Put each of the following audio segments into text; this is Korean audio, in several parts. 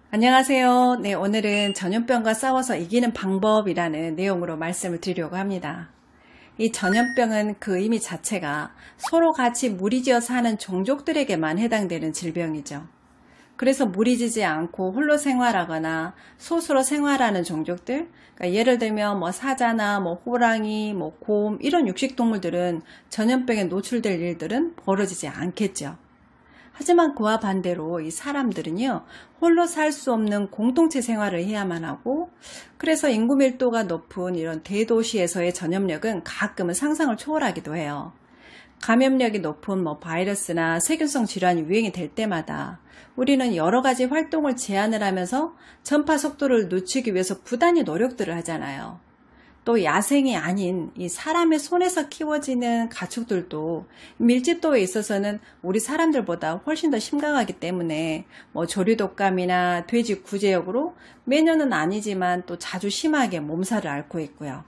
안녕하세요. 네, 오늘은 전염병과 싸워서 이기는 방법이라는 내용으로 말씀을 드리려고 합니다. 이 전염병은 그 의미 자체가 서로 같이 무리지어 사는 종족들에게만 해당되는 질병이죠. 그래서 무리지지 않고 홀로 생활하거나 소수로 생활하는 종족들, 그러니까 예를 들면 사자나 호랑이, 곰 이런 육식동물들은 전염병에 노출될 일들은 벌어지지 않겠죠. 하지만 그와 반대로 이 사람들은요, 홀로 살 수 없는 공동체 생활을 해야만 하고, 그래서 인구 밀도가 높은 이런 대도시에서의 전염력은 가끔은 상상을 초월하기도 해요. 감염력이 높은 바이러스나 세균성 질환이 유행이 될 때마다 우리는 여러 가지 활동을 제한을 하면서 전파 속도를 늦추기 위해서 부단히 노력들을 하잖아요. 또 야생이 아닌 이 사람의 손에서 키워지는 가축들도 밀집도에 있어서는 우리 사람들보다 훨씬 더 심각하기 때문에 조류독감이나 돼지 구제역으로 매년은 아니지만 또 자주 심하게 몸살을 앓고 있고요.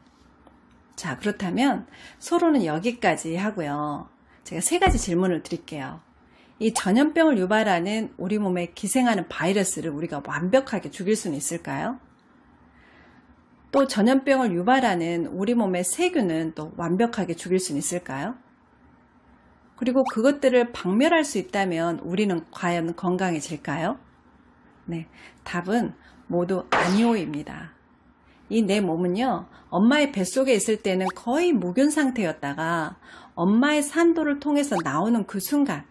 자, 그렇다면 서로는 여기까지 하고요. 제가 3가지 질문을 드릴게요. 이 전염병을 유발하는 우리 몸에 기생하는 바이러스를 우리가 완벽하게 죽일 수는 있을까요? 또 전염병을 유발하는 우리 몸의 세균은 또 완벽하게 죽일 수는 있을까요? 그리고 그것들을 박멸할 수 있다면 우리는 과연 건강해질까요? 네, 답은 모두 아니오입니다. 이 내 몸은요, 엄마의 뱃속에 있을 때는 거의 무균 상태였다가 엄마의 산도를 통해서 나오는 그 순간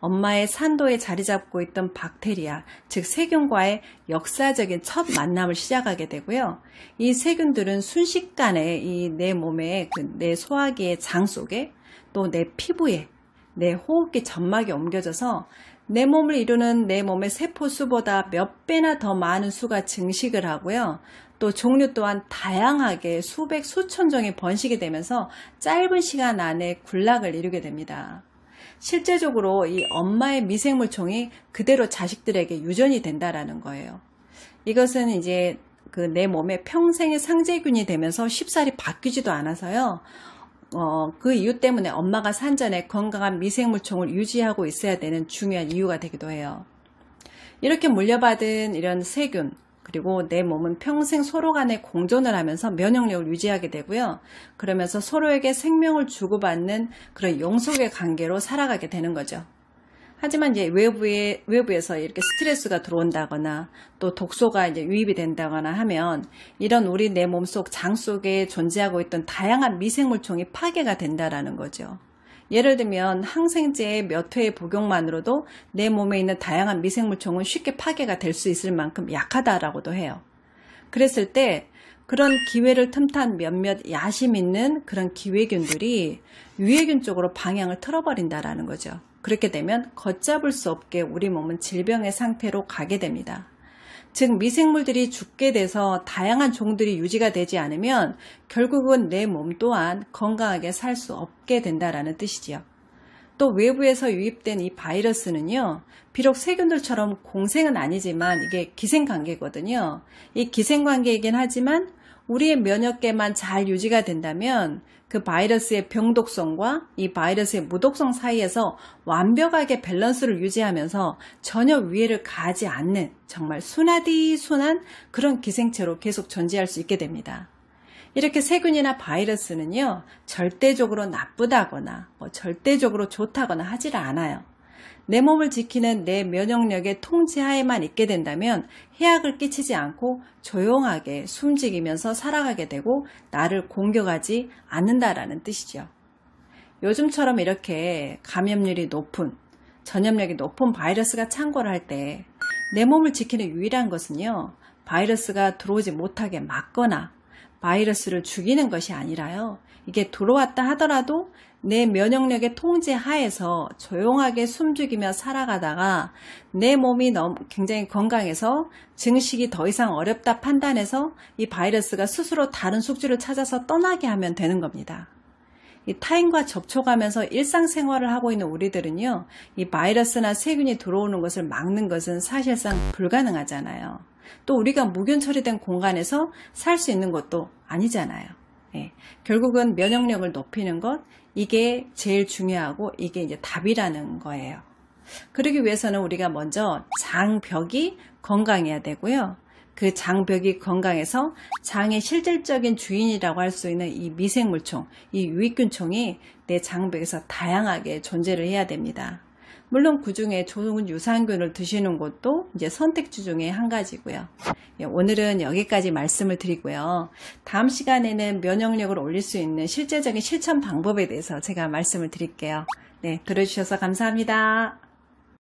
엄마의 산도에 자리 잡고 있던 박테리아, 즉 세균과의 역사적인 첫 만남을 시작하게 되고요. 이 세균들은 순식간에 이 내 몸의 내 소화기의 장 속에 또 내 피부에 내 호흡기 점막에 옮겨져서 내 몸을 이루는 내 몸의 세포수보다 몇 배나 더 많은 수가 증식을 하고요. 또 종류 또한 다양하게 수백 수천 종이 번식이 되면서 짧은 시간 안에 군락을 이루게 됩니다. 실제적으로 이 엄마의 미생물총이 그대로 자식들에게 유전이 된다라는 거예요. 이것은 이제 내 몸에 평생의 상재균이 되면서 쉽사리 바뀌지도 않아서요. 그 이유 때문에 엄마가 산전에 건강한 미생물총을 유지하고 있어야 되는 중요한 이유가 되기도 해요. 이렇게 물려받은 이런 세균, 그리고 내 몸은 평생 서로 간에 공존을 하면서 면역력을 유지하게 되고요. 그러면서 서로에게 생명을 주고받는 그런 영속의 관계로 살아가게 되는 거죠. 하지만 이제 외부에서 이렇게 스트레스가 들어온다거나 또 독소가 이제 유입이 된다거나 하면 이런 우리 내 몸속 장 속에 존재하고 있던 다양한 미생물총이 파괴가 된다라는 거죠. 예를 들면 항생제의 몇 회의 복용만으로도 내 몸에 있는 다양한 미생물총은 쉽게 파괴가 될 수 있을 만큼 약하다라고도 해요. 그랬을 때 그런 기회를 틈탄 몇몇 야심 있는 그런 기회균들이 유해균 쪽으로 방향을 틀어버린다라는 거죠. 그렇게 되면 걷잡을 수 없게 우리 몸은 질병의 상태로 가게 됩니다. 즉 미생물들이 죽게 돼서 다양한 종들이 유지가 되지 않으면 결국은 내 몸 또한 건강하게 살 수 없게 된다라는 뜻이지요. 또 외부에서 유입된 이 바이러스는요, 비록 세균들처럼 공생은 아니지만 이게 기생관계거든요. 이 기생관계이긴 하지만 우리의 면역계만 잘 유지가 된다면 그 바이러스의 병독성과 이 바이러스의 무독성 사이에서 완벽하게 밸런스를 유지하면서 전혀 위해를 가하지 않는 정말 순한 그런 기생체로 계속 존재할 수 있게 됩니다. 이렇게 세균이나 바이러스는요, 절대적으로 나쁘다거나 절대적으로 좋다거나 하질 않아요. 내 몸을 지키는 내 면역력의 통제하에만 있게 된다면 해악을 끼치지 않고 조용하게 숨지기면서 살아가게 되고 나를 공격하지 않는다라는 뜻이죠. 요즘처럼 이렇게 감염률이 높은, 전염력이 높은 바이러스가 창궐을 할 때 내 몸을 지키는 유일한 것은요, 바이러스가 들어오지 못하게 막거나 바이러스를 죽이는 것이 아니라요, 이게 들어왔다 하더라도 내 면역력의 통제 하에서 조용하게 숨죽이며 살아가다가 내 몸이 굉장히 건강해서 증식이 더 이상 어렵다 판단해서 이 바이러스가 스스로 다른 숙주를 찾아서 떠나게 하면 되는 겁니다. 이 타인과 접촉하면서 일상생활을 하고 있는 우리들은요, 이 바이러스나 세균이 들어오는 것을 막는 것은 사실상 불가능하잖아요. 또 우리가 무균 처리된 공간에서 살 수 있는 것도 아니잖아요. 결국은 면역력을 높이는 것, 이게 제일 중요하고 이게 이제 답이라는 거예요. 그러기 위해서는 우리가 먼저 장벽이 건강해야 되고요. 그 장벽이 건강해서 장의 실질적인 주인이라고 할 수 있는 이 미생물총, 이 유익균총이 내 장벽에서 다양하게 존재를 해야 됩니다. 물론 그 중에 좋은 유산균을 드시는 것도 이제 선택지 중에 한 가지고요. 오늘은 여기까지 말씀을 드리고요. 다음 시간에는 면역력을 올릴 수 있는 실제적인 실천 방법에 대해서 제가 말씀을 드릴게요. 네, 들어주셔서 감사합니다.